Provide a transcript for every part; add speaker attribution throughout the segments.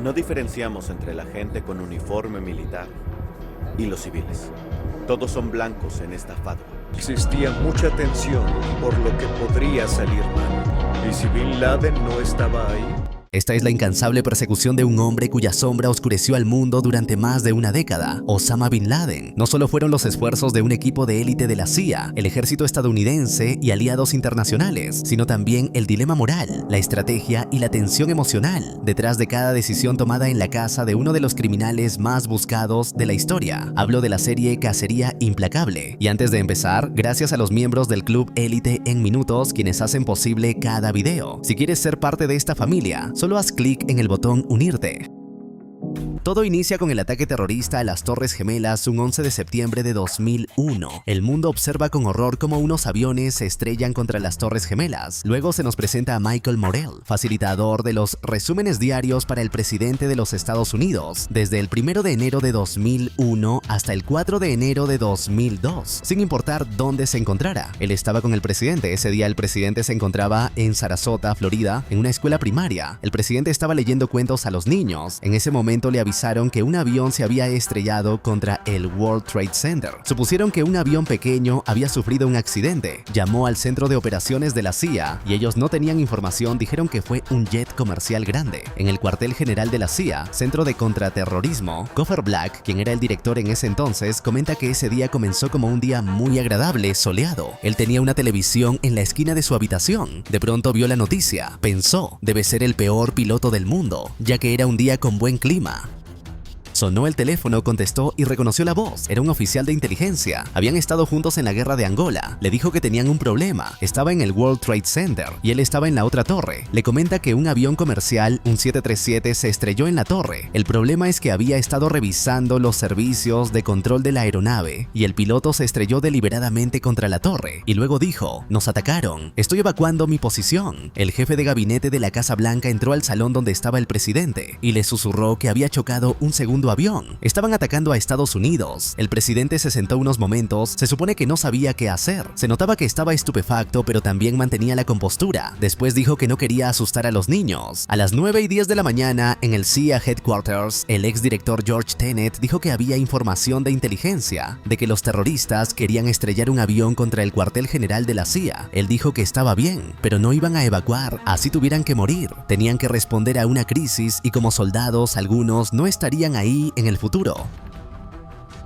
Speaker 1: No diferenciamos entre la gente con uniforme militar y los civiles. Todos son blancos en esta fatwa.
Speaker 2: Existía mucha tensión por lo que podría salir mal. ¿Y si Bin Laden no estaba ahí?
Speaker 3: Esta es la incansable persecución de un hombre cuya sombra oscureció al mundo durante más de una década, Osama Bin Laden. No solo fueron los esfuerzos de un equipo de élite de la CIA, el ejército estadounidense y aliados internacionales, sino también el dilema moral, la estrategia y la tensión emocional detrás de cada decisión tomada en la casa de uno de los criminales más buscados de la historia. Hablo de la serie Cacería Implacable. Y antes de empezar, gracias a los miembros del Club Élite en Minutos, quienes hacen posible cada video. Si quieres ser parte de esta familia, solo haz clic en el botón Unirte. Todo inicia con el ataque terrorista a las Torres Gemelas un 11 de septiembre de 2001. El mundo observa con horror cómo unos aviones se estrellan contra las Torres Gemelas. Luego se nos presenta a Michael Morell, facilitador de los resúmenes diarios para el presidente de los Estados Unidos, desde el 1 de enero de 2001 hasta el 4 de enero de 2002, sin importar dónde se encontrara. Él estaba con el presidente. Ese día el presidente se encontraba en Sarasota, Florida, en una escuela primaria. El presidente estaba leyendo cuentos a los niños. En ese momento le avisaron que un avión se había estrellado contra el World Trade Center. Supusieron que un avión pequeño había sufrido un accidente. Llamó al centro de operaciones de la CIA y ellos no tenían información, dijeron que fue un jet comercial grande. En el cuartel general de la CIA, Centro de Contraterrorismo, Cooper Black, quien era el director en ese entonces, comenta que ese día comenzó como un día muy agradable, soleado. Él tenía una televisión en la esquina de su habitación. De pronto vio la noticia. Pensó, debe ser el peor piloto del mundo, ya que era un día con buen clima. Sonó el teléfono, contestó y reconoció la voz. Era un oficial de inteligencia. Habían estado juntos en la guerra de Angola. Le dijo que tenían un problema. Estaba en el World Trade Center y él estaba en la otra torre. Le comenta que un avión comercial, un 737, se estrelló en la torre. El problema es que había estado revisando los servicios de control de la aeronave y el piloto se estrelló deliberadamente contra la torre. Y luego dijo, nos atacaron. Estoy evacuando mi posición. El jefe de gabinete de la Casa Blanca entró al salón donde estaba el presidente y le susurró que había chocado un segundo avión. Estaban atacando a Estados Unidos. El presidente se sentó unos momentos. Se supone que no sabía qué hacer. Se notaba que estaba estupefacto, pero también mantenía la compostura. Después dijo que no quería asustar a los niños. A las 9:10 de la mañana, en el CIA Headquarters, el exdirector George Tenet dijo que había información de inteligencia de que los terroristas querían estrellar un avión contra el cuartel general de la CIA. Él dijo que estaba bien, pero no iban a evacuar, así tuvieran que morir. Tenían que responder a una crisis y como soldados, algunos no estarían ahí en el futuro.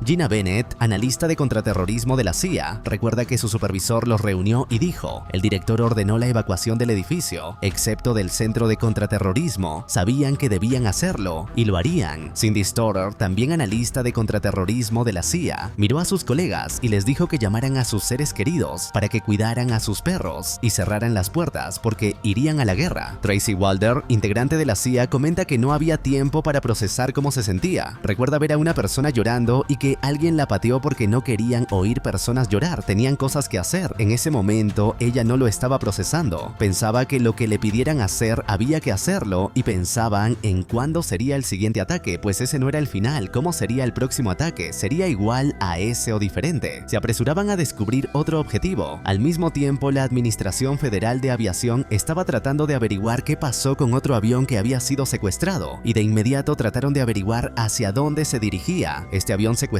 Speaker 3: Gina Bennett, analista de contraterrorismo de la CIA, recuerda que su supervisor los reunió y dijo, el director ordenó la evacuación del edificio, excepto del centro de contraterrorismo, sabían que debían hacerlo y lo harían. Cindy Storer, también analista de contraterrorismo de la CIA, miró a sus colegas y les dijo que llamaran a sus seres queridos para que cuidaran a sus perros y cerraran las puertas porque irían a la guerra. Tracy Walder, integrante de la CIA, comenta que no había tiempo para procesar cómo se sentía. Recuerda ver a una persona llorando y que alguien la pateó porque no querían oír personas llorar, tenían cosas que hacer. En ese momento ella no lo estaba procesando, pensaba que lo que le pidieran hacer había que hacerlo y pensaban en cuándo sería el siguiente ataque, pues ese no era el final, cómo sería el próximo ataque, sería igual a ese o diferente. Se apresuraban a descubrir otro objetivo. Al mismo tiempo, la Administración Federal de Aviación estaba tratando de averiguar qué pasó con otro avión que había sido secuestrado y de inmediato trataron de averiguar hacia dónde se dirigía. Este avión secuestrado,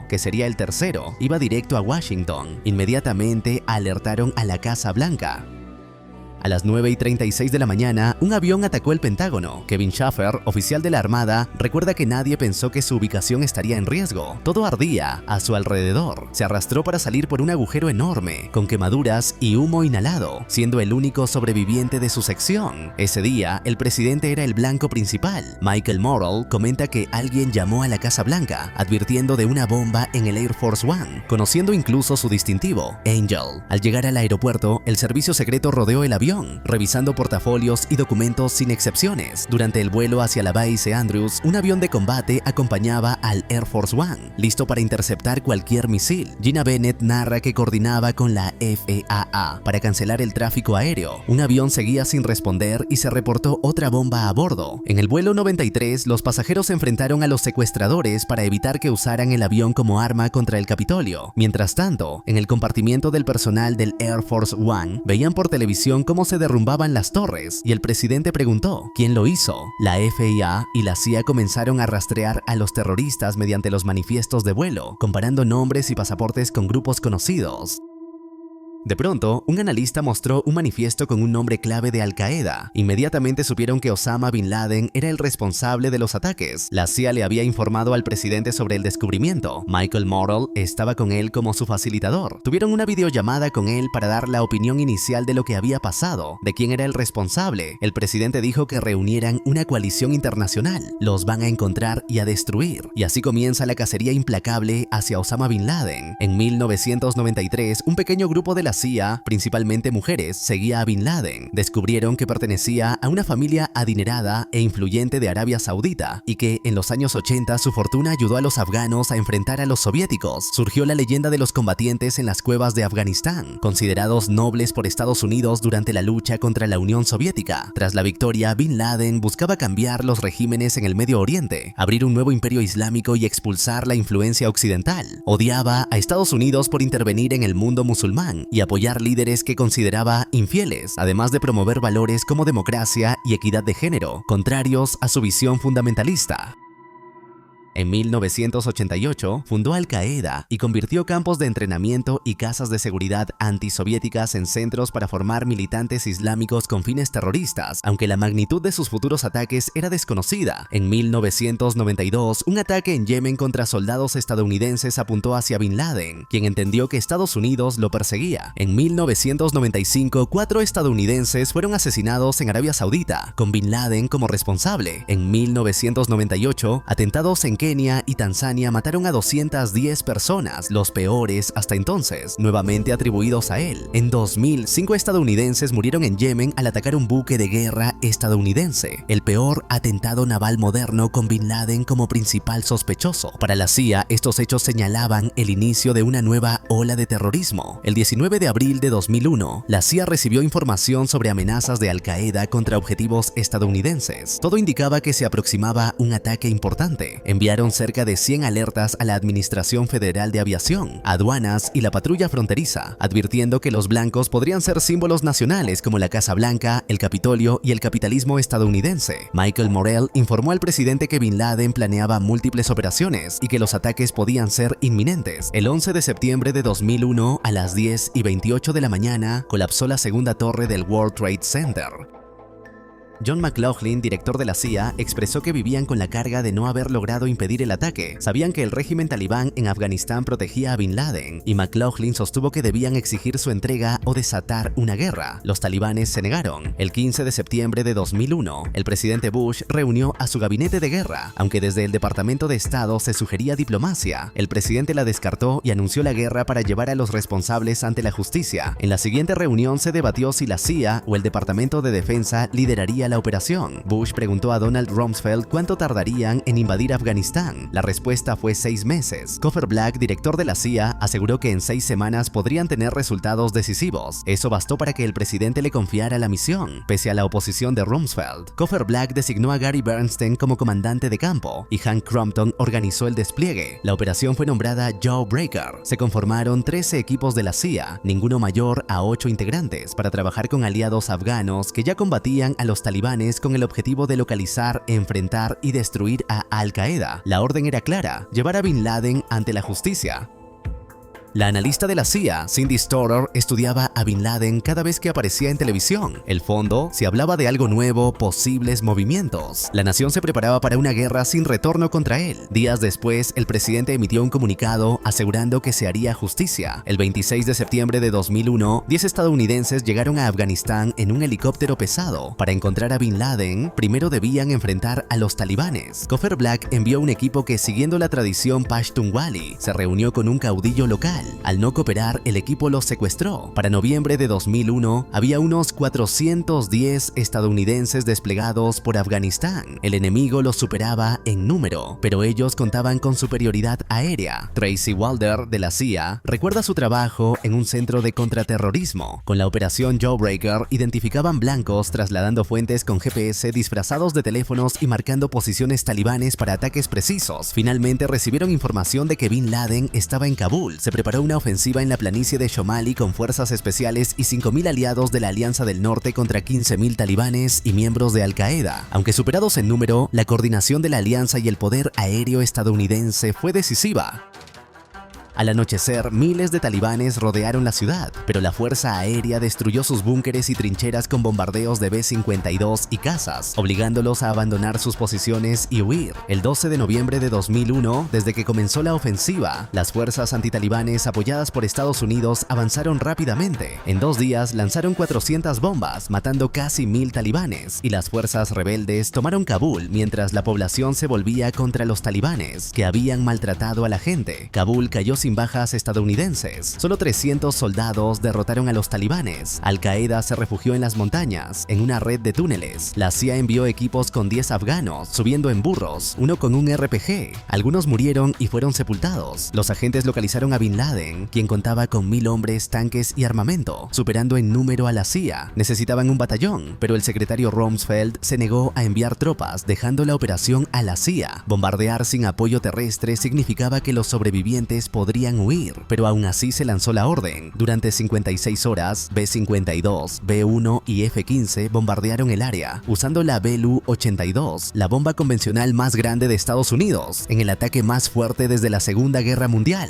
Speaker 3: que sería el tercero, iba directo a Washington. Inmediatamente alertaron a la Casa Blanca. A las 9:36 de la mañana, un avión atacó el Pentágono. Kevin Schaffer, oficial de la Armada, recuerda que nadie pensó que su ubicación estaría en riesgo. Todo ardía a su alrededor. Se arrastró para salir por un agujero enorme, con quemaduras y humo inhalado, siendo el único sobreviviente de su sección. Ese día, el presidente era el blanco principal. Michael Morell comenta que alguien llamó a la Casa Blanca, advirtiendo de una bomba en el Air Force One, conociendo incluso su distintivo, Angel. Al llegar al aeropuerto, el servicio secreto rodeó el avión, revisando portafolios y documentos sin excepciones. Durante el vuelo hacia la base Andrews, un avión de combate acompañaba al Air Force One, listo para interceptar cualquier misil. Gina Bennett narra que coordinaba con la FAA para cancelar el tráfico aéreo. Un avión seguía sin responder y se reportó otra bomba a bordo. En el vuelo 93, los pasajeros se enfrentaron a los secuestradores para evitar que usaran el avión como arma contra el Capitolio. Mientras tanto, en el compartimiento del personal del Air Force One, veían por televisión cómo cómo se derrumbaban las torres y el presidente preguntó ¿quién lo hizo? La FIA y la CIA comenzaron a rastrear a los terroristas mediante los manifiestos de vuelo, comparando nombres y pasaportes con grupos conocidos. De pronto, un analista mostró un manifiesto con un nombre clave de Al-Qaeda. Inmediatamente supieron que Osama Bin Laden era el responsable de los ataques. La CIA le había informado al presidente sobre el descubrimiento. Michael Morrell estaba con él como su facilitador. Tuvieron una videollamada con él para dar la opinión inicial de lo que había pasado, de quién era el responsable. El presidente dijo que reunieran una coalición internacional. Los van a encontrar y a destruir. Y así comienza la cacería implacable hacia Osama Bin Laden. En 1993, un pequeño grupo de la CIA, principalmente mujeres, seguía a Bin Laden. Descubrieron que pertenecía a una familia adinerada e influyente de Arabia Saudita y que en los años 80 su fortuna ayudó a los afganos a enfrentar a los soviéticos. Surgió la leyenda de los combatientes en las cuevas de Afganistán, considerados nobles por Estados Unidos durante la lucha contra la Unión Soviética. Tras la victoria, Bin Laden buscaba cambiar los regímenes en el Medio Oriente, abrir un nuevo imperio islámico y expulsar la influencia occidental. Odiaba a Estados Unidos por intervenir en el mundo musulmán y apoyar líderes que consideraba infieles, además de promover valores como democracia y equidad de género, contrarios a su visión fundamentalista. En 1988 fundó Al-Qaeda y convirtió campos de entrenamiento y casas de seguridad antisoviéticas en centros para formar militantes islámicos con fines terroristas, aunque la magnitud de sus futuros ataques era desconocida. En 1992, un ataque en Yemen contra soldados estadounidenses apuntó hacia Bin Laden, quien entendió que Estados Unidos lo perseguía. En 1995, 4 estadounidenses fueron asesinados en Arabia Saudita, con Bin Laden como responsable. En 1998, atentados en Kenia y Tanzania mataron a 210 personas, los peores hasta entonces, nuevamente atribuidos a él. En 2000, 5 estadounidenses murieron en Yemen al atacar un buque de guerra estadounidense, el peor atentado naval moderno con Bin Laden como principal sospechoso. Para la CIA, estos hechos señalaban el inicio de una nueva ola de terrorismo. El 19 de abril de 2001, la CIA recibió información sobre amenazas de Al-Qaeda contra objetivos estadounidenses. Todo indicaba que se aproximaba un ataque importante. Enviaron cerca de 100 alertas a la Administración Federal de Aviación, aduanas y la patrulla fronteriza, advirtiendo que los blancos podrían ser símbolos nacionales como la Casa Blanca, el Capitolio y el capitalismo estadounidense. Michael Morrell informó al presidente que Bin Laden planeaba múltiples operaciones y que los ataques podían ser inminentes. El 11 de septiembre de 2001, a las 10:28 de la mañana, colapsó la segunda torre del World Trade Center. John McLaughlin, director de la CIA, expresó que vivían con la carga de no haber logrado impedir el ataque. Sabían que el régimen talibán en Afganistán protegía a Bin Laden, y McLaughlin sostuvo que debían exigir su entrega o desatar una guerra. Los talibanes se negaron. El 15 de septiembre de 2001, el presidente Bush reunió a su gabinete de guerra. Aunque desde el Departamento de Estado se sugería diplomacia, el presidente la descartó y anunció la guerra para llevar a los responsables ante la justicia. En la siguiente reunión se debatió si la CIA o el Departamento de Defensa lideraría la operación. Bush preguntó a Donald Rumsfeld cuánto tardarían en invadir Afganistán. La respuesta fue 6 meses. Cofer Black, director de la CIA, aseguró que en 6 semanas podrían tener resultados decisivos. Eso bastó para que el presidente le confiara la misión, pese a la oposición de Rumsfeld. Cofer Black designó a Gary Bernstein como comandante de campo y Hank Crompton organizó el despliegue. La operación fue nombrada Jawbreaker. Se conformaron 13 equipos de la CIA, ninguno mayor a 8 integrantes, para trabajar con aliados afganos que ya combatían a los talibanes con el objetivo de localizar, enfrentar y destruir a Al-Qaeda. La orden era clara: llevar a Bin Laden ante la justicia. La analista de la CIA, Cindy Storer, estudiaba a Bin Laden cada vez que aparecía en televisión. El fondo, si hablaba de algo nuevo, posibles movimientos. La nación se preparaba para una guerra sin retorno contra él. Días después, el presidente emitió un comunicado asegurando que se haría justicia. El 26 de septiembre de 2001, 10 estadounidenses llegaron a Afganistán en un helicóptero pesado. Para encontrar a Bin Laden, primero debían enfrentar a los talibanes. Cofer Black envió un equipo que, siguiendo la tradición Pashtunwali, se reunió con un caudillo local. Al no cooperar, el equipo los secuestró. Para noviembre de 2001, había unos 410 estadounidenses desplegados por Afganistán. El enemigo los superaba en número, pero ellos contaban con superioridad aérea. Tracy Walder, de la CIA, recuerda su trabajo en un centro de contraterrorismo. Con la operación Jawbreaker, identificaban blancos trasladando fuentes con GPS disfrazados de teléfonos y marcando posiciones talibanes para ataques precisos. Finalmente recibieron información de que Bin Laden estaba en Kabul. Se prepararon preparó una ofensiva en la planicie de Shomali con fuerzas especiales y 5.000 aliados de la Alianza del Norte contra 15.000 talibanes y miembros de Al-Qaeda. Aunque superados en número, la coordinación de la alianza y el poder aéreo estadounidense fue decisiva. Al anochecer, miles de talibanes rodearon la ciudad, pero la fuerza aérea destruyó sus búnkeres y trincheras con bombardeos de B-52 y cazas, obligándolos a abandonar sus posiciones y huir. El 12 de noviembre de 2001, desde que comenzó la ofensiva, las fuerzas antitalibanes apoyadas por Estados Unidos avanzaron rápidamente. En 2 días lanzaron 400 bombas, matando casi 1.000 talibanes, y las fuerzas rebeldes tomaron Kabul mientras la población se volvía contra los talibanes, que habían maltratado a la gente. Kabul cayó sin bajas estadounidenses. Solo 300 soldados derrotaron a los talibanes. Al-Qaeda se refugió en las montañas, en una red de túneles. La CIA envió equipos con 10 afganos, subiendo en burros, uno con un RPG. Algunos murieron y fueron sepultados. Los agentes localizaron a Bin Laden, quien contaba con 1.000 hombres, tanques y armamento, superando en número a la CIA. Necesitaban un batallón, pero el secretario Rumsfeld se negó a enviar tropas, dejando la operación a la CIA. Bombardear sin apoyo terrestre significaba que los sobrevivientes podrían huir, pero aún así se lanzó la orden. Durante 56 horas, B-52, B-1 y F-15 bombardearon el área, usando la Belu-82, la bomba convencional más grande de Estados Unidos, en el ataque más fuerte desde la Segunda Guerra Mundial.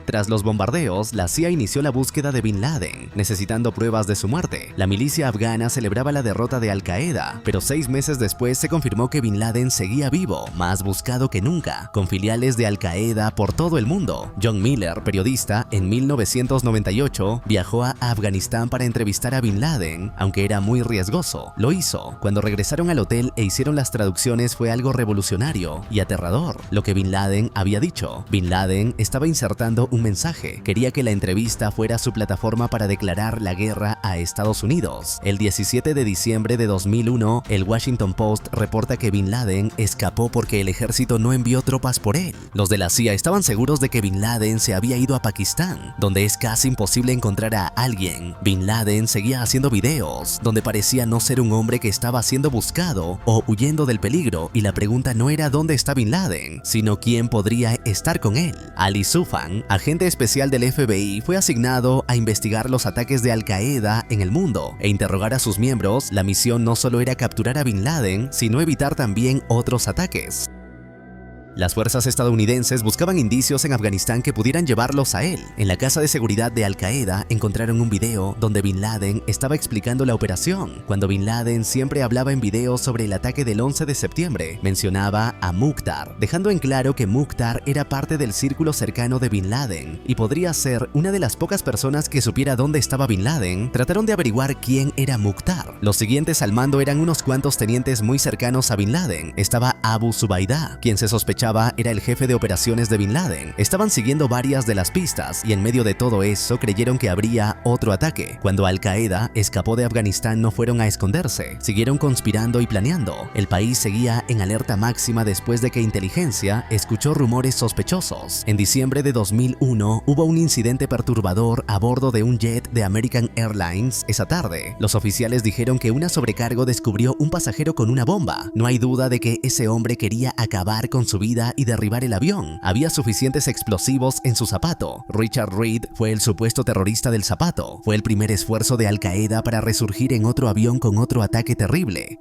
Speaker 3: Tras los bombardeos, la CIA inició la búsqueda de Bin Laden, necesitando pruebas de su muerte. La milicia afgana celebraba la derrota de Al-Qaeda, pero 6 meses después se confirmó que Bin Laden seguía vivo, más buscado que nunca, con filiales de Al-Qaeda por todo el mundo. John Miller, periodista, en 1998 viajó a Afganistán para entrevistar a Bin Laden, aunque era muy riesgoso. Lo hizo. Cuando regresaron al hotel e hicieron las traducciones fue algo revolucionario y aterrador. Lo que Bin Laden había dicho. Bin Laden estaba insertando un mensaje. Quería que la entrevista fuera su plataforma para declarar la guerra a Estados Unidos. El 17 de diciembre de 2001, el Washington Post reporta que Bin Laden escapó porque el ejército no envió tropas por él. Los de la CIA estaban seguros de que Bin Laden se había ido a Pakistán, donde es casi imposible encontrar a alguien. Bin Laden seguía haciendo videos, donde parecía no ser un hombre que estaba siendo buscado o huyendo del peligro, y la pregunta no era dónde está Bin Laden, sino quién podría estar con él. Ali Soufan, agente especial del FBI, fue asignado a investigar los ataques de Al-Qaeda en el mundo e interrogar a sus miembros. La misión no solo era capturar a Bin Laden, sino evitar también otros ataques. Las fuerzas estadounidenses buscaban indicios en Afganistán que pudieran llevarlos a él. En la casa de seguridad de Al-Qaeda encontraron un video donde Bin Laden estaba explicando la operación. Cuando Bin Laden siempre hablaba en videos sobre el ataque del 11 de septiembre, mencionaba a Mukhtar, dejando en claro que Mukhtar era parte del círculo cercano de Bin Laden y podría ser una de las pocas personas que supiera dónde estaba Bin Laden. Trataron de averiguar quién era Mukhtar. Los siguientes al mando eran unos cuantos tenientes muy cercanos a Bin Laden. Estaba Abu Zubaydah, quien se sospechaba era el jefe de operaciones de Bin Laden. Estaban siguiendo varias de las pistas y en medio de todo eso creyeron que habría otro ataque. Cuando Al-Qaeda escapó de Afganistán no fueron a esconderse, siguieron conspirando y planeando. El país seguía en alerta máxima después de que inteligencia escuchó rumores sospechosos. En diciembre de 2001 hubo un incidente perturbador a bordo de un jet de American Airlines esa tarde. Los oficiales dijeron que una sobrecargo descubrió un pasajero con una bomba. No hay duda de que ese hombre quería acabar con su vida y derribar el avión. Había suficientes explosivos en su zapato. Richard Reed fue el supuesto terrorista del zapato. Fue el primer esfuerzo de Al-Qaeda para resurgir en otro avión con otro ataque terrible.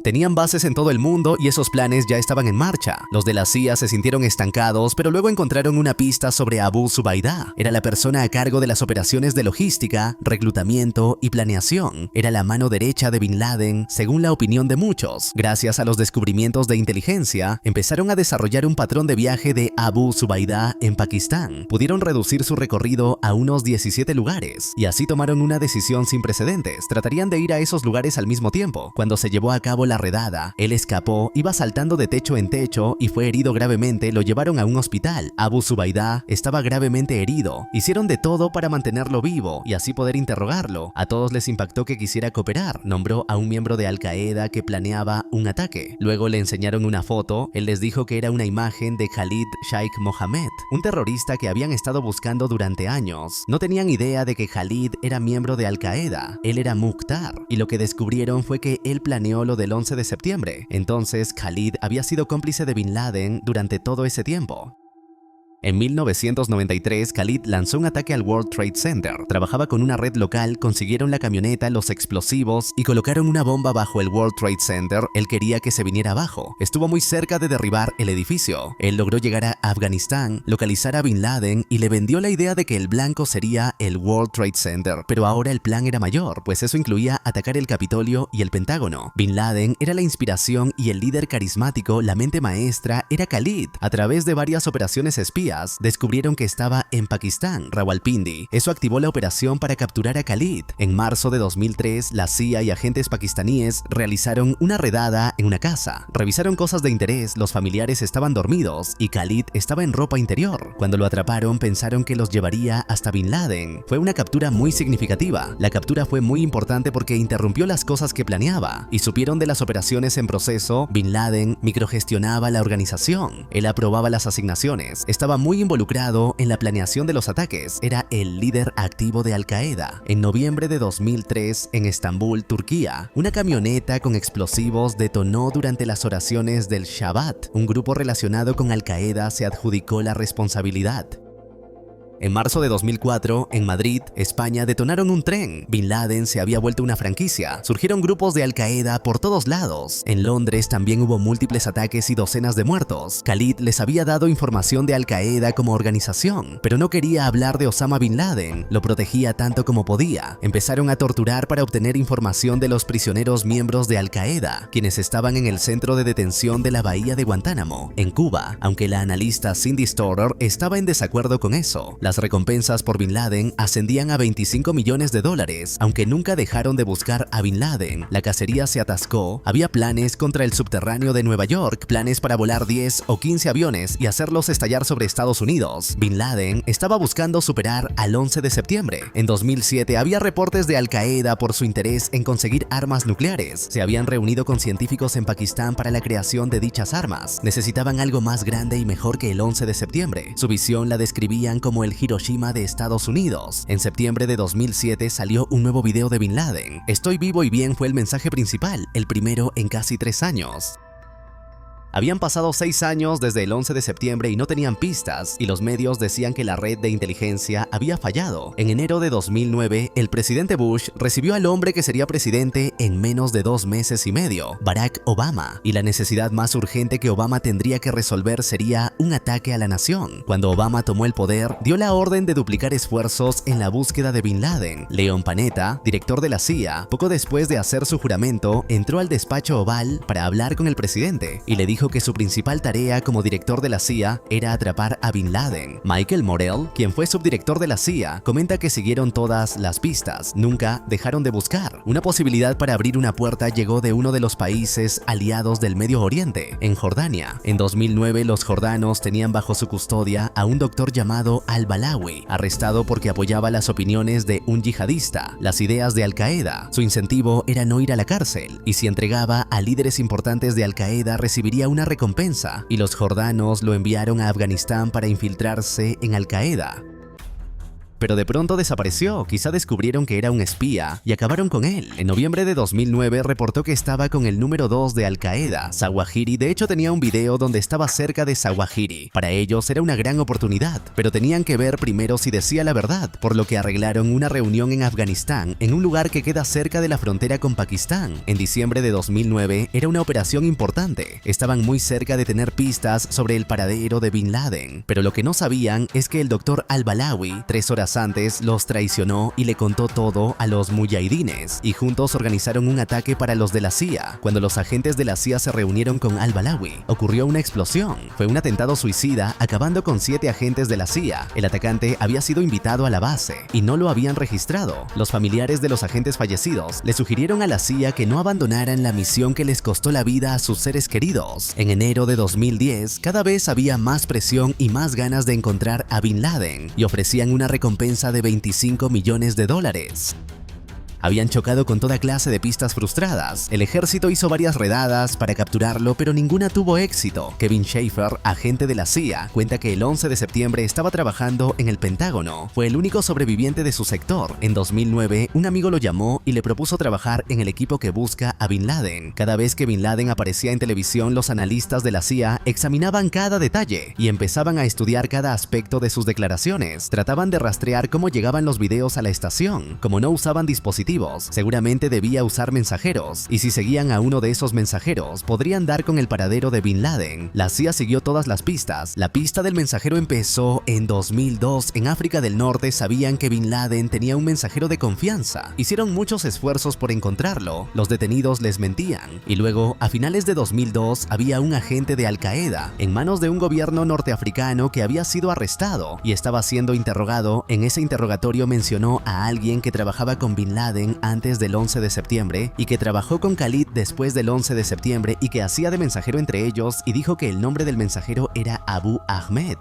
Speaker 3: Tenían bases en todo el mundo y esos planes ya estaban en marcha. Los de la CIA se sintieron estancados, pero luego encontraron una pista sobre Abu Zubaydah. Era la persona a cargo de las operaciones de logística, reclutamiento y planeación. Era la mano derecha de Bin Laden, según la opinión de muchos. Gracias a los descubrimientos de inteligencia, empezaron a desarrollar un patrón de viaje de Abu Zubaydah en Pakistán. Pudieron reducir su recorrido a unos 17 lugares, y así tomaron una decisión sin precedentes. Tratarían de ir a esos lugares al mismo tiempo. Cuando se llevó a cabo la redada, él escapó, iba saltando de techo en techo y fue herido gravemente. Lo llevaron a un hospital. Abu Zubaydah estaba gravemente herido. Hicieron de todo para mantenerlo vivo y así poder interrogarlo. A todos les impactó que quisiera cooperar. Nombró a un miembro de Al-Qaeda que planeaba un ataque. Luego le enseñaron una foto. Él les dijo que era una imagen de Khalid Sheikh Mohammed, un terrorista que habían estado buscando durante años. No tenían idea de que Khalid era miembro de Al-Qaeda. Él era Mukhtar, y lo que descubrieron fue que él planeó lo del 11 de septiembre. Entonces Khalid había sido cómplice de Bin Laden durante todo ese tiempo. En 1993, Khalid lanzó un ataque al World Trade Center. Trabajaba con una red local, consiguieron la camioneta, los explosivos y colocaron una bomba bajo el World Trade Center. Él quería que se viniera abajo. Estuvo muy cerca de derribar el edificio. Él logró llegar a Afganistán, localizar a Bin Laden y le vendió la idea de que el blanco sería el World Trade Center. Pero ahora el plan era mayor, pues eso incluía atacar el Capitolio y el Pentágono. Bin Laden era la inspiración y el líder carismático, la mente maestra, era Khalid. A través de varias operaciones espías, descubrieron que estaba en Pakistán, Rawalpindi. Eso activó la operación para capturar a Khalid. En marzo de 2003, la CIA y agentes pakistaníes realizaron una redada en una casa. Revisaron cosas de interés, los familiares estaban dormidos y Khalid estaba en ropa interior. Cuando lo atraparon, pensaron que los llevaría hasta Bin Laden. Fue una captura muy significativa. La captura fue muy importante porque interrumpió las cosas que planeaba y supieron de las operaciones en proceso. Bin Laden microgestionaba la organización. Él aprobaba las asignaciones. Estaba muy involucrado en la planeación de los ataques. Era el líder activo de Al-Qaeda. En noviembre de 2003, en Estambul, Turquía, una camioneta con explosivos detonó durante las oraciones del Shabbat. Un grupo relacionado con Al-Qaeda se adjudicó la responsabilidad. En marzo de 2004, en Madrid, España, detonaron un tren. Bin Laden se había vuelto una franquicia. Surgieron grupos de Al-Qaeda por todos lados. En Londres también hubo múltiples ataques y docenas de muertos. Khalid les había dado información de Al-Qaeda como organización, pero no quería hablar de Osama Bin Laden. Lo protegía tanto como podía. Empezaron a torturar para obtener información de los prisioneros miembros de Al-Qaeda, quienes estaban en el centro de detención de la bahía de Guantánamo, en Cuba, aunque la analista Cindy Storer estaba en desacuerdo con eso. Las recompensas por Bin Laden ascendían a $25 millones, aunque nunca dejaron de buscar a Bin Laden. La cacería se atascó, había planes contra el subterráneo de Nueva York, planes para volar 10 o 15 aviones y hacerlos estallar sobre Estados Unidos. Bin Laden estaba buscando superar al 11 de septiembre. En 2007 había reportes de Al-Qaeda por su interés en conseguir armas nucleares. Se habían reunido con científicos en Pakistán para la creación de dichas armas. Necesitaban algo más grande y mejor que el 11 de septiembre. Su visión la describían como el Hiroshima de Estados Unidos. En septiembre de 2007 salió un nuevo video de Bin Laden. Estoy vivo y bien fue el mensaje principal, el primero en casi 3 años. Habían pasado 6 años desde el 11 de septiembre y no tenían pistas, y los medios decían que la red de inteligencia había fallado. En enero de 2009, el presidente Bush recibió al hombre que sería presidente en menos de 2 meses y medio, Barack Obama, y la necesidad más urgente que Obama tendría que resolver sería un ataque a la nación. Cuando Obama tomó el poder, dio la orden de duplicar esfuerzos en la búsqueda de Bin Laden. Leon Panetta, director de la CIA, poco después de hacer su juramento, entró al despacho oval para hablar con el presidente y le dijo que su principal tarea como director de la CIA era atrapar a Bin Laden. Michael Morell, quien fue subdirector de la CIA, comenta que siguieron todas las pistas, nunca dejaron de buscar. Una posibilidad para abrir una puerta llegó de uno de los países aliados del Medio Oriente, en Jordania. En 2009, los jordanos tenían bajo su custodia a un doctor llamado Al-Balawi, arrestado porque apoyaba las opiniones de un yihadista, las ideas de Al-Qaeda. Su incentivo era no ir a la cárcel, y si entregaba a líderes importantes de Al-Qaeda recibiría una recompensa, y los jordanos lo enviaron a Afganistán para infiltrarse en Al-Qaeda. Pero de pronto desapareció, quizá descubrieron que era un espía y acabaron con él. En noviembre de 2009 reportó que estaba con el número 2 de Al-Qaeda, Zawahiri. De hecho tenía un video donde estaba cerca de Zawahiri. Para ellos era una gran oportunidad, pero tenían que ver primero si decía la verdad, por lo que arreglaron una reunión en Afganistán, en un lugar que queda cerca de la frontera con Pakistán. En diciembre de 2009 era una operación importante. Estaban muy cerca de tener pistas sobre el paradero de Bin Laden, pero lo que no sabían es que el doctor Al-Balawi, 3 horas antes, los traicionó y le contó todo a los mujahidines, y juntos organizaron un ataque para los de la CIA. Cuando los agentes de la CIA se reunieron con Al-Balawi, ocurrió una explosión. Fue un atentado suicida, acabando con 7 agentes de la CIA. El atacante había sido invitado a la base y no lo habían registrado. Los familiares de los agentes fallecidos le sugirieron a la CIA que no abandonaran la misión que les costó la vida a sus seres queridos. En enero de 2010, cada vez había más presión y más ganas de encontrar a Bin Laden, y ofrecían una recompensa de $25 millones. Habían chocado con toda clase de pistas frustradas. El ejército hizo varias redadas para capturarlo, pero ninguna tuvo éxito. Kevin Schaefer, agente de la CIA, cuenta que el 11 de septiembre estaba trabajando en el Pentágono. Fue el único sobreviviente de su sector. En 2009, un amigo lo llamó y le propuso trabajar en el equipo que busca a Bin Laden. Cada vez que Bin Laden aparecía en televisión, los analistas de la CIA examinaban cada detalle y empezaban a estudiar cada aspecto de sus declaraciones. Trataban de rastrear cómo llegaban los videos a la estación. Como no usaban dispositivos, seguramente debía usar mensajeros, y si seguían a uno de esos mensajeros, podrían dar con el paradero de Bin Laden. La CIA siguió todas las pistas. La pista del mensajero empezó en 2002. En África del Norte sabían que Bin Laden tenía un mensajero de confianza. Hicieron muchos esfuerzos por encontrarlo. Los detenidos les mentían. Y luego, a finales de 2002, había un agente de Al Qaeda en manos de un gobierno norteafricano que había sido arrestado y estaba siendo interrogado. En ese interrogatorio mencionó a alguien que trabajaba con Bin Laden antes del 11 de septiembre y que trabajó con Khalid después del 11 de septiembre y que hacía de mensajero entre ellos, y dijo que el nombre del mensajero era Abu Ahmed.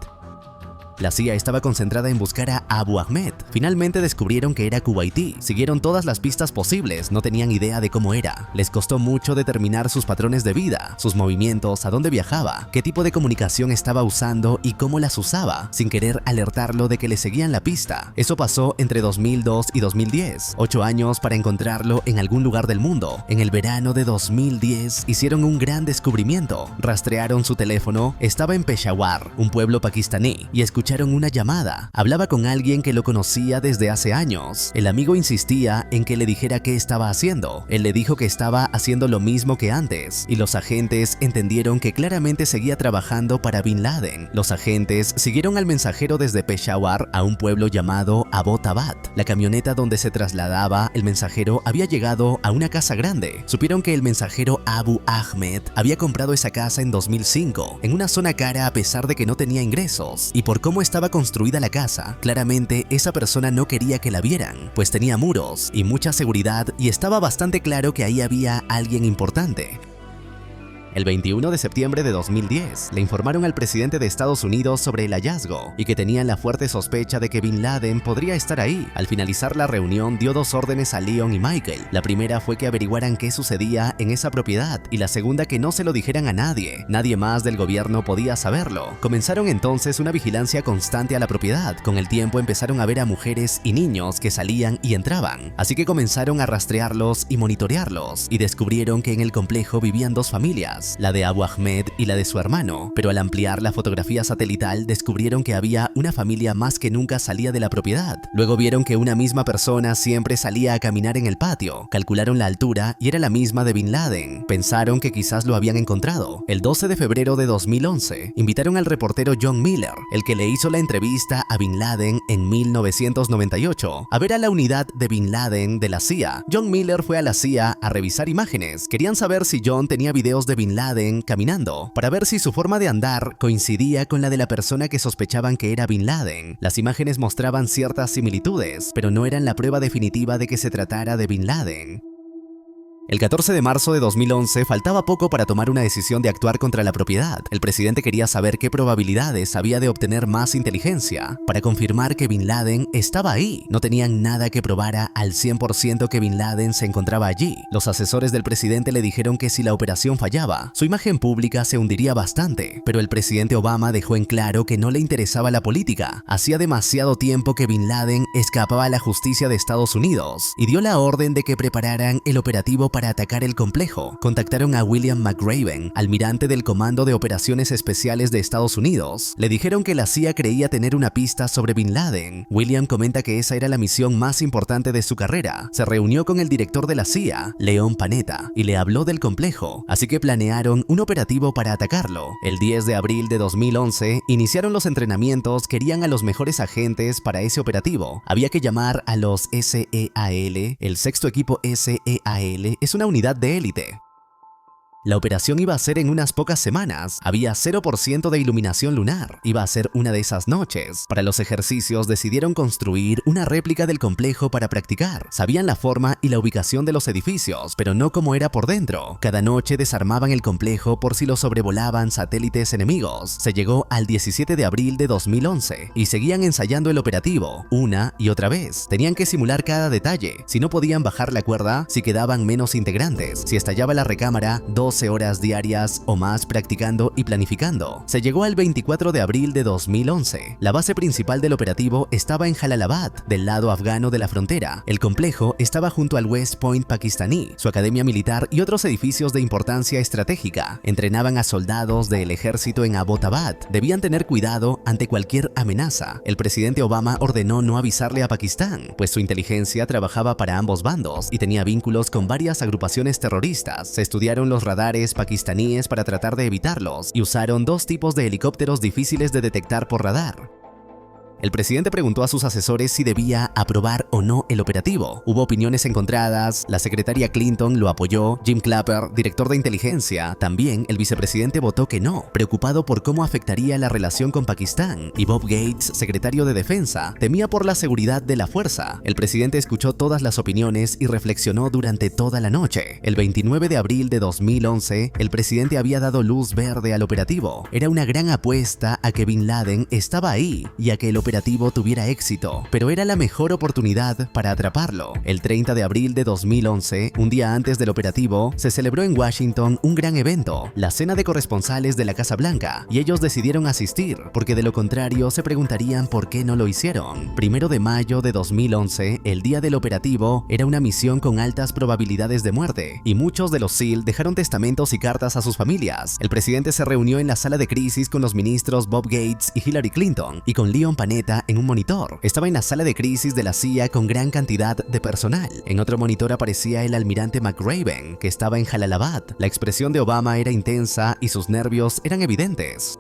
Speaker 3: La CIA estaba concentrada en buscar a Abu Ahmed. Finalmente descubrieron que era kuwaití. Siguieron todas las pistas posibles, no tenían idea de cómo era. Les costó mucho determinar sus patrones de vida, sus movimientos, a dónde viajaba, qué tipo de comunicación estaba usando y cómo las usaba, sin querer alertarlo de que le seguían la pista. Eso pasó entre 2002 y 2010. 8 años para encontrarlo en algún lugar del mundo. En el verano de 2010 hicieron un gran descubrimiento. Rastrearon su teléfono, estaba en Peshawar, un pueblo pakistaní, y escucharon una llamada. Hablaba con alguien que lo conocía desde hace años. El amigo insistía en que le dijera qué estaba haciendo. Él le dijo que estaba haciendo lo mismo que antes, y los agentes entendieron que claramente seguía trabajando para Bin Laden. Los agentes siguieron al mensajero desde Peshawar a un pueblo llamado Abbottabad. La camioneta donde se trasladaba el mensajero había llegado a una casa grande. Supieron que el mensajero Abu Ahmed había comprado esa casa en 2005, en una zona cara a pesar de que no tenía ingresos, y por cómo estaba construida la casa, claramente esa persona no quería que la vieran, pues tenía muros y mucha seguridad, y estaba bastante claro que ahí había alguien importante. El 21 de septiembre de 2010, le informaron al presidente de Estados Unidos sobre el hallazgo y que tenían la fuerte sospecha de que Bin Laden podría estar ahí. Al finalizar la reunión, dio 2 órdenes a Leon y Michael. La primera fue que averiguaran qué sucedía en esa propiedad, y la segunda que no se lo dijeran a nadie. Nadie más del gobierno podía saberlo. Comenzaron entonces una vigilancia constante a la propiedad. Con el tiempo empezaron a ver a mujeres y niños que salían y entraban, así que comenzaron a rastrearlos y monitorearlos, y descubrieron que en el complejo vivían 2 familias, la de Abu Ahmed y la de su hermano, pero al ampliar la fotografía satelital descubrieron que había una familia más que nunca salía de la propiedad. Luego vieron que una misma persona siempre salía a caminar en el patio. Calcularon la altura y era la misma de Bin Laden. Pensaron que quizás lo habían encontrado. El 12 de febrero de 2011, invitaron al reportero John Miller, el que le hizo la entrevista a Bin Laden en 1998, a ver a la unidad de Bin Laden de la CIA. John Miller fue a la CIA a revisar imágenes. Querían saber si John tenía videos de Bin Laden caminando, para ver si su forma de andar coincidía con la de la persona que sospechaban que era Bin Laden. Las imágenes mostraban ciertas similitudes, pero no eran la prueba definitiva de que se tratara de Bin Laden. El 14 de marzo de 2011 faltaba poco para tomar una decisión de actuar contra la propiedad. El presidente quería saber qué probabilidades había de obtener más inteligencia para confirmar que Bin Laden estaba ahí. No tenían nada que probara al 100% que Bin Laden se encontraba allí. Los asesores del presidente le dijeron que si la operación fallaba, su imagen pública se hundiría bastante, pero el presidente Obama dejó en claro que no le interesaba la política. Hacía demasiado tiempo que Bin Laden escapaba a la justicia de Estados Unidos, y dio la orden de que prepararan el operativo para atacar el complejo. Contactaron a William McRaven, almirante del Comando de Operaciones Especiales de Estados Unidos. Le dijeron que la CIA creía tener una pista sobre Bin Laden. William comenta que esa era la misión más importante de su carrera. Se reunió con el director de la CIA, Leon Panetta, y le habló del complejo, así que planearon un operativo para atacarlo. El 10 de abril de 2011 iniciaron los entrenamientos. Querían a los mejores agentes para ese operativo. Había que llamar a los SEAL. El sexto equipo SEAL es una unidad de élite. La operación iba a ser en unas pocas semanas, había 0% de iluminación lunar, iba a ser una de esas noches. Para los ejercicios decidieron construir una réplica del complejo para practicar. Sabían la forma y la ubicación de los edificios, pero no cómo era por dentro. Cada noche desarmaban el complejo por si lo sobrevolaban satélites enemigos. Se llegó al 17 de abril de 2011 y seguían ensayando el operativo, una y otra vez. Tenían que simular cada detalle. Si no podían bajar la cuerda, si quedaban menos integrantes, si estallaba la recámara, 12 horas diarias o más practicando y planificando. Se llegó al 24 de abril de 2011. La base principal del operativo estaba en Jalalabad, del lado afgano de la frontera. El complejo estaba junto al West Point pakistaní, su academia militar y otros edificios de importancia estratégica. Entrenaban a soldados del ejército en Abbottabad. Debían tener cuidado ante cualquier amenaza. El presidente Obama ordenó no avisarle a Pakistán, pues su inteligencia trabajaba para ambos bandos y tenía vínculos con varias agrupaciones terroristas. Se estudiaron los radares pakistaníes para tratar de evitarlos y usaron dos tipos de helicópteros difíciles de detectar por radar. El presidente preguntó a sus asesores si debía aprobar o no el operativo. Hubo opiniones encontradas, la secretaria Clinton lo apoyó, Jim Clapper, director de inteligencia, también el vicepresidente votó que no, preocupado por cómo afectaría la relación con Pakistán, y Bob Gates, secretario de defensa, temía por la seguridad de la fuerza. El presidente escuchó todas las opiniones y reflexionó durante toda la noche. El 29 de abril de 2011, el presidente había dado luz verde al operativo. Era una gran apuesta a que Bin Laden estaba ahí y a que el operativo tuviera éxito, pero era la mejor oportunidad para atraparlo. El 30 de abril de 2011, un día antes del operativo, se celebró en Washington un gran evento, la cena de corresponsales de la Casa Blanca, y ellos decidieron asistir, porque de lo contrario se preguntarían por qué no lo hicieron. 1 de mayo de 2011, el día del operativo, era una misión con altas probabilidades de muerte, y muchos de los SEAL dejaron testamentos y cartas a sus familias. El presidente se reunió en la sala de crisis con los ministros Bob Gates y Hillary Clinton, y con Leon Panetta en un monitor. Estaba en la sala de crisis de la CIA con gran cantidad de personal. En otro monitor aparecía el almirante McRaven, que estaba en Jalalabad. La expresión de Obama era intensa y sus nervios eran evidentes.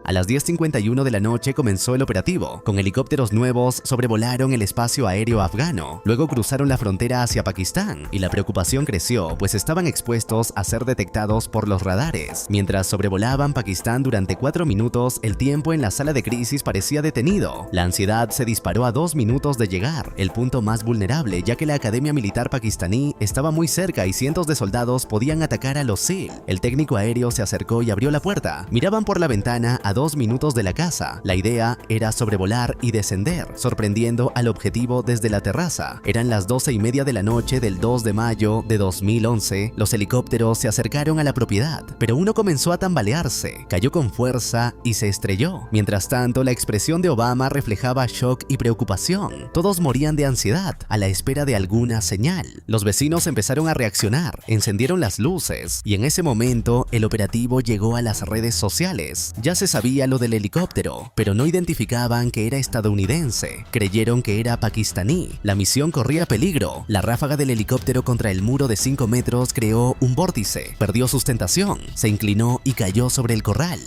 Speaker 3: A las 10:51 de la noche comenzó el operativo. Con helicópteros nuevos sobrevolaron el espacio aéreo afgano. Luego cruzaron la frontera hacia Pakistán y la preocupación creció, pues estaban expuestos a ser detectados por los radares. Mientras sobrevolaban Pakistán durante 4 minutos, el tiempo en la sala de crisis parecía detenido. La ansiedad se disparó a 2 minutos de llegar, el punto más vulnerable, ya que la academia militar pakistaní estaba muy cerca y cientos de soldados podían atacar a los SEAL. El técnico aéreo se acercó y abrió la puerta. Miraban por la ventana a 2 minutos de la casa. La idea era sobrevolar y descender, sorprendiendo al objetivo desde la terraza. Eran las 12:30 de la noche del 2 de mayo de 2011. Los helicópteros se acercaron a la propiedad, pero uno comenzó a tambalearse, cayó con fuerza y se estrelló. Mientras tanto, la expresión de Obama reflejaba shock y preocupación. Todos morían de ansiedad, a la espera de alguna señal. Los vecinos empezaron a reaccionar, encendieron las luces, y en ese momento el operativo llegó a las redes sociales. Ya se sabía lo del helicóptero, pero no identificaban que era estadounidense. Creyeron que era pakistaní. La misión corría peligro. La ráfaga del helicóptero contra el muro de 5 metros creó un vórtice. Perdió sustentación, se inclinó y cayó sobre el corral.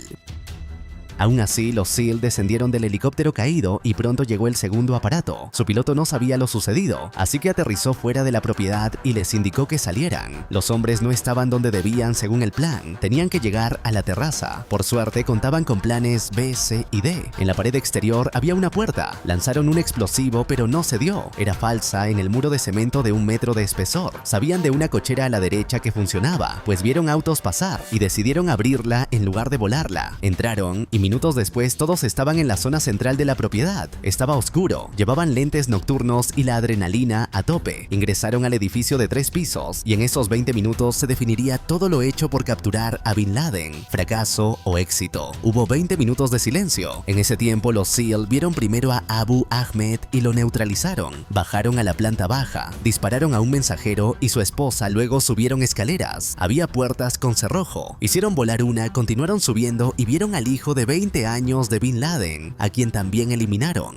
Speaker 3: Aún así, los SEAL descendieron del helicóptero caído y pronto llegó el segundo aparato. Su piloto no sabía lo sucedido, así que aterrizó fuera de la propiedad y les indicó que salieran. Los hombres no estaban donde debían según el plan, tenían que llegar a la terraza. Por suerte, contaban con planes B, C y D. En la pared exterior había una puerta. Lanzaron un explosivo, pero no se dio. Era falsa en el muro de cemento de 1 metro de espesor. Sabían de una cochera a la derecha que funcionaba, pues vieron autos pasar y decidieron abrirla en lugar de volarla. Entraron y minutos después todos estaban en la zona central de la propiedad. Estaba oscuro, llevaban lentes nocturnos y la adrenalina a tope. Ingresaron al edificio de 3 pisos y en esos 20 minutos se definiría todo lo hecho por capturar a Bin Laden, fracaso o éxito. Hubo 20 minutos de silencio. En ese tiempo los SEAL vieron primero a Abu Ahmed y lo neutralizaron. Bajaron a la planta baja, dispararon a un mensajero y su esposa, luego subieron escaleras. Había puertas con cerrojo. Hicieron volar una, continuaron subiendo y vieron al hijo de 20 años de Bin Laden, a quien también eliminaron.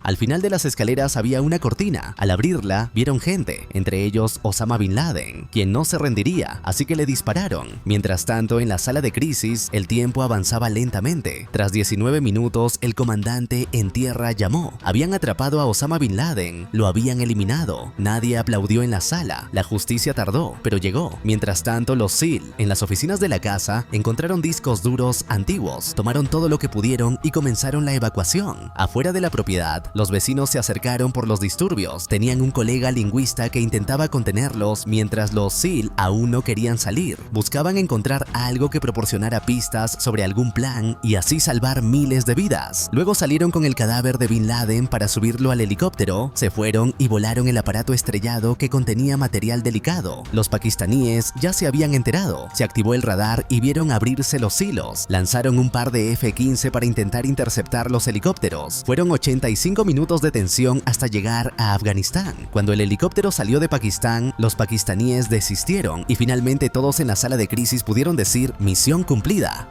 Speaker 3: Al final de las escaleras había una cortina. Al abrirla, vieron gente, entre ellos Osama Bin Laden, quien no se rendiría, así que le dispararon. Mientras tanto, en la sala de crisis, el tiempo avanzaba lentamente. Tras 19 minutos, el comandante en tierra llamó. Habían atrapado a Osama Bin Laden, lo habían eliminado. Nadie aplaudió en la sala. La justicia tardó, pero llegó. Mientras tanto, los SEAL, en las oficinas de la casa, encontraron discos duros antiguos, tomaron todo lo que pudieron y comenzaron la evacuación. Afuera de la propiedad, los vecinos se acercaron por los disturbios. Tenían un colega lingüista que intentaba contenerlos mientras los SEAL aún no querían salir. Buscaban encontrar algo que proporcionara pistas sobre algún plan y así salvar miles de vidas. Luego salieron con el cadáver de Bin Laden para subirlo al helicóptero, se fueron y volaron el aparato estrellado que contenía material delicado. Los pakistaníes ya se habían enterado. Se activó el radar y vieron abrirse los silos. Lanzaron un par de F-15 para intentar interceptar los helicópteros. Fueron 85 minutos de tensión hasta llegar a Afganistán. Cuando el helicóptero salió de Pakistán, los pakistaníes desistieron y finalmente todos en la sala de crisis pudieron decir misión cumplida.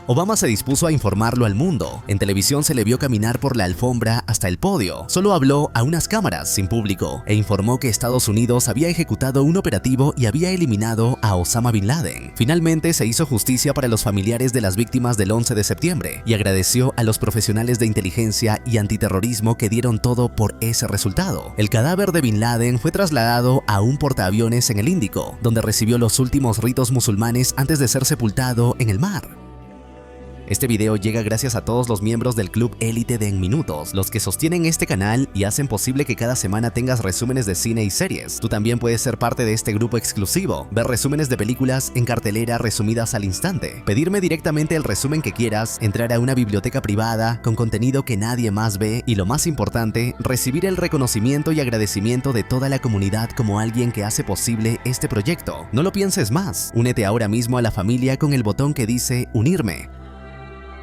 Speaker 3: Obama se dispuso a informarlo al mundo. En televisión se le vio caminar por la alfombra hasta el podio. Solo habló a unas cámaras sin público e informó que Estados Unidos había ejecutado un operativo y había eliminado a Osama Bin Laden. Finalmente se hizo justicia para los familiares de las víctimas del 11 de septiembre y agradeció a los profesionales de inteligencia y antiterrorismo que dieron todo por ese resultado. El cadáver de Bin Laden fue trasladado a un portaaviones en el Índico, donde recibió los últimos ritos musulmanes antes de ser sepultado en el mar. Este video llega gracias a todos los miembros del Club Élite de En Minutos, los que sostienen este canal y hacen posible que cada semana tengas resúmenes de cine y series. Tú también puedes ser parte de este grupo exclusivo, ver resúmenes de películas en cartelera resumidas al instante, pedirme directamente el resumen que quieras, entrar a una biblioteca privada con contenido que nadie más ve y, lo más importante, recibir el reconocimiento y agradecimiento de toda la comunidad como alguien que hace posible este proyecto. No lo pienses más, únete ahora mismo a la familia con el botón que dice Unirme.